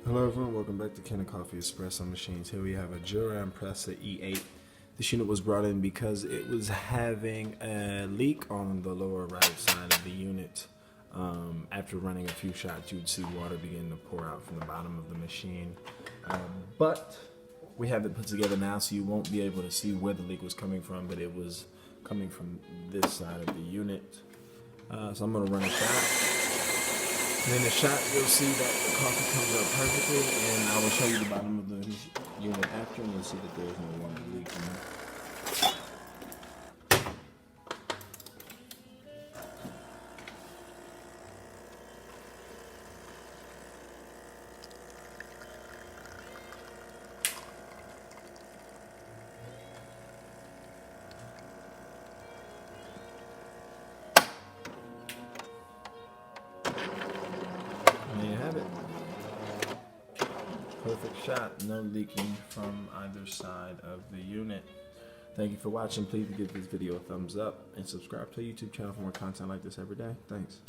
Hello everyone, welcome back to Kenna Coffee Espresso Machines. Here we have a Jura Impressa E8. This unit was brought in because it was having a leak on the lower right side of the unit. After running a few shots, you would see water begin to pour out from the bottom of the machine. But we have it put together now, so you won't be able to see where the leak was coming from, but it was coming from this side of the unit. So I'm going to run a shot. And in the shot, you'll see that the coffee comes out perfectly, and I will show you the bottom of the unit after, and you'll see that there is no water leaking. And there you have it. Perfect shot, no leaking from either side of the unit. Thank you for watching. Please give this video a thumbs up and subscribe to our YouTube channel for more content like this every day. Thanks.